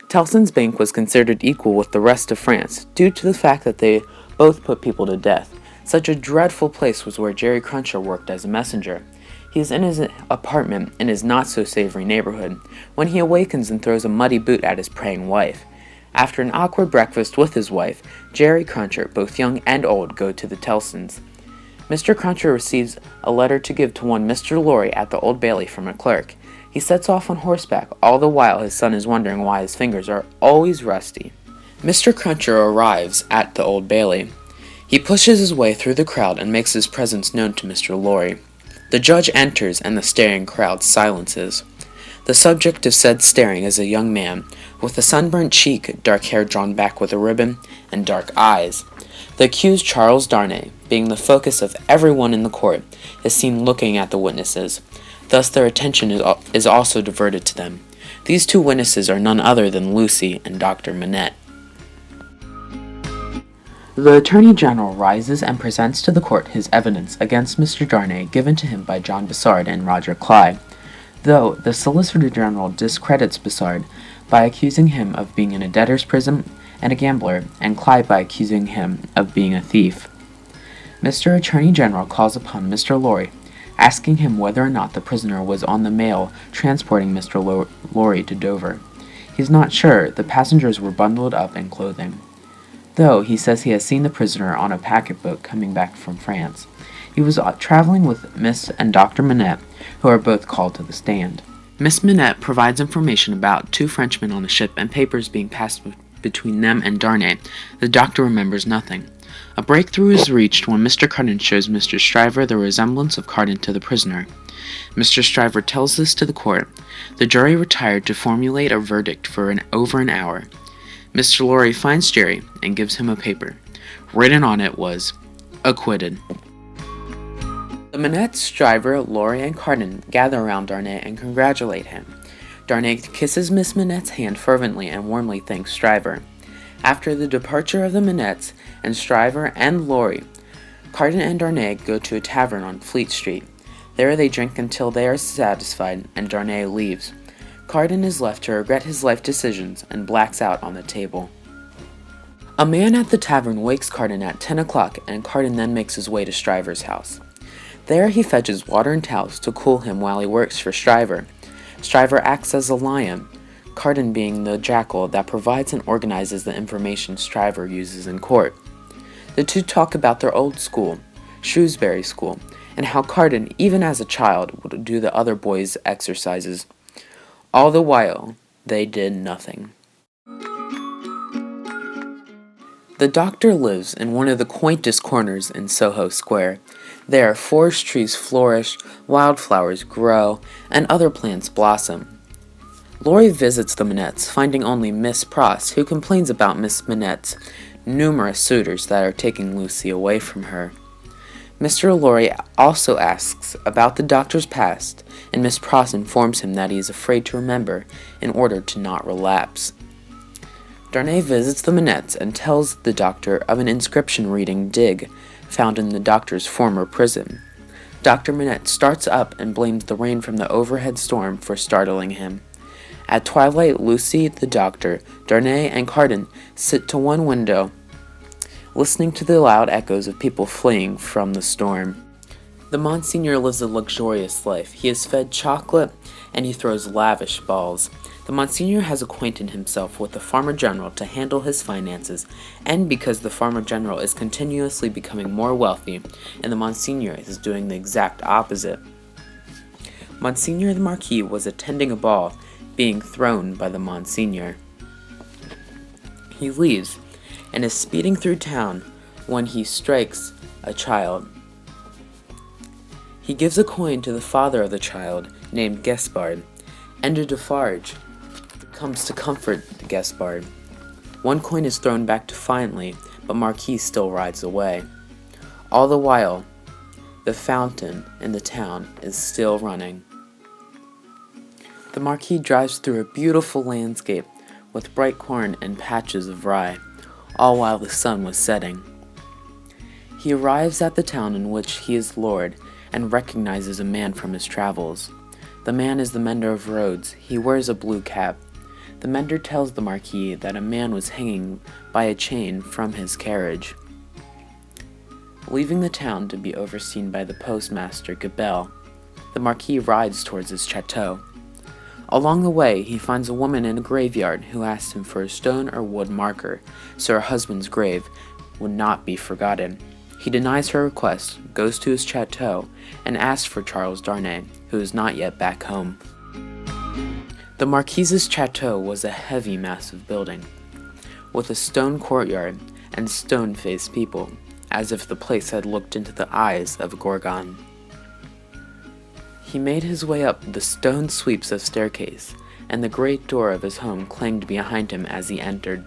Tellson's bank was considered equal with the rest of France due to the fact that they both put people to death. Such a dreadful place was where Jerry Cruncher worked as a messenger. He is in his apartment in his not-so-savory neighborhood when he awakens and throws a muddy boot at his praying wife. After an awkward breakfast with his wife, Jerry Cruncher, both young and old, go to the Tellsons. Mr. Cruncher receives a letter to give to one Mr. Lorry at the Old Bailey from a clerk. He sets off on horseback, all the while his son is wondering why his fingers are always rusty. Mr. Cruncher arrives at the Old Bailey. He pushes his way through the crowd and makes his presence known to Mr. Lorry. The judge enters and the staring crowd silences. The subject of said staring is a young man, with a sunburnt cheek, dark hair drawn back with a ribbon, and dark eyes. The accused, Charles Darnay, being the focus of everyone in the court, is seen looking at the witnesses. Thus their attention is also diverted to them. These two witnesses are none other than Lucy and Dr. Manette. The Attorney General rises and presents to the court his evidence against Mr. Darnay given to him by John Bassard and Roger Cly, though the Solicitor General discredits Bassard by accusing him of being in a debtor's prison and a gambler, and Cly by accusing him of being a thief. Mr. Attorney General calls upon Mr. Lorry, asking him whether or not the prisoner was on the mail transporting Mr. Lorry to Dover. He's not sure. The passengers were bundled up in clothing, though he says he has seen the prisoner on a packet boat coming back from France. He was traveling with Miss and Dr. Manette, who are both called to the stand. Miss Manette provides information about two Frenchmen on the ship and papers being passed between them and Darnay. The doctor remembers nothing. A breakthrough is reached when Mr. Carden shows Mr. Stryver the resemblance of Carden to the prisoner. Mr. Stryver tells this to the court. The jury retired to formulate a verdict for over an hour. Mr. Lorry finds Jerry and gives him a paper. Written on it was, "Acquitted." The Manettes, Stryver, Lorry, and Carden gather around Darnay and congratulate him. Darnay kisses Miss Manette's hand fervently and warmly thanks Stryver. After the departure of the Manettes and Stryver and Lorry, Carden and Darnay go to a tavern on Fleet Street. There they drink until they are satisfied, and Darnay leaves. Carden is left to regret his life decisions and blacks out on the table. A man at the tavern wakes Carden at 10 o'clock, and Carden then makes his way to Stryver's house. There he fetches water and towels to cool him while he works for Stryver. Stryver acts as a lion, Carden being the jackal that provides and organizes the information Stryver uses in court. The two talk about their old school, Shrewsbury School, and how Carden, even as a child, would do the other boys' exercises. All the while, they did nothing. The doctor lives in one of the quaintest corners in Soho Square. There, forest trees flourish, wildflowers grow, and other plants blossom. Lorry visits the Manettes, finding only Miss Pross, who complains about Miss Manette's numerous suitors that are taking Lucy away from her. Mr. Lorry also asks about the doctor's past, and Miss Pross informs him that he is afraid to remember in order to not relapse. Darnay visits the Manettes and tells the doctor of an inscription reading "Dig," found in the doctor's former prison. Dr. Manette starts up and blames the rain from the overhead storm for startling him. At twilight, Lucy, the doctor, Darnay, and Carden sit to one window, listening to the loud echoes of people fleeing from the storm. The Monsignor lives a luxurious life. He is fed chocolate, and he throws lavish balls. The Monsignor has acquainted himself with the Farmer General to handle his finances, and because the Farmer General is continuously becoming more wealthy, and the Monsignor is doing the exact opposite. Monsignor the Marquis was attending a ball, being thrown by the Monsignor. He leaves, and is speeding through town when he strikes a child. He gives a coin to the father of the child, named Gaspard, and a Defarge comes to comfort the Gaspard. One coin is thrown back defiantly, but Marquis still rides away. All the while, the fountain in the town is still running. The Marquis drives through a beautiful landscape with bright corn and patches of rye, all while the sun was setting. He arrives at the town in which he is lord and recognizes a man from his travels. The man is the mender of roads. He wears a blue cap. The mender tells the Marquis that a man was hanging by a chain from his carriage. Leaving the town to be overseen by the postmaster Gabelle, the Marquis rides towards his chateau. Along the way, he finds a woman in a graveyard who asks him for a stone or wood marker so her husband's grave would not be forgotten. He denies her request, goes to his chateau, and asks for Charles Darnay, who is not yet back home. The Marquis's chateau was a heavy, massive building, with a stone courtyard and stone-faced people, as if the place had looked into the eyes of Gorgon. He made his way up the stone sweeps of staircase, and the great door of his home clanged behind him as he entered.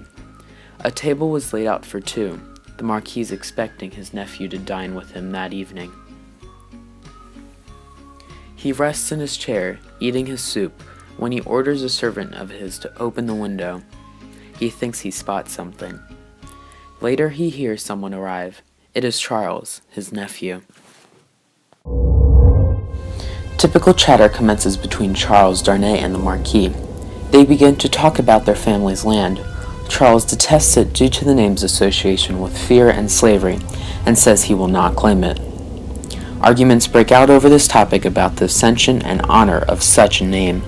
A table was laid out for two, the Marquis expecting his nephew to dine with him that evening. He rests in his chair, eating his soup, when he orders a servant of his to open the window. He thinks he spots something. Later he hears someone arrive. It is Charles, his nephew. Typical chatter commences between Charles Darnay and the Marquis. They begin to talk about their family's land. Charles detests it due to the name's association with fear and slavery, and says he will not claim it. Arguments break out over this topic about the ascension and honor of such a name.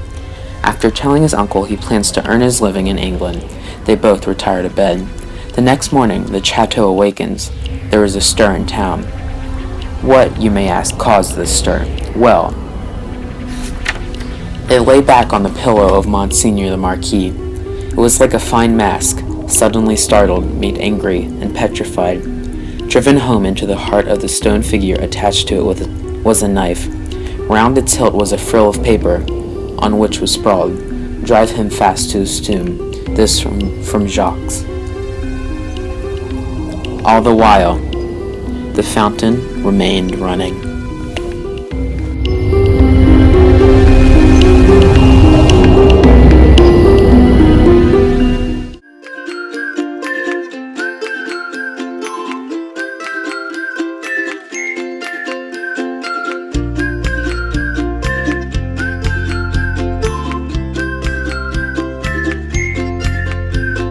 After telling his uncle he plans to earn his living in England, they both retire to bed. The next morning, the chateau awakens. There is a stir in town. What, you may ask, caused this stir? Well, they lay back on the pillow of Monseigneur the Marquis. It was like a fine mask, suddenly startled, made angry, and petrified. Driven home into the heart of the stone figure attached to it was a knife. Round its hilt was a frill of paper, on which was scrawled, "Drive him fast to his tomb." This from Jacques. All the while, the fountain remained running.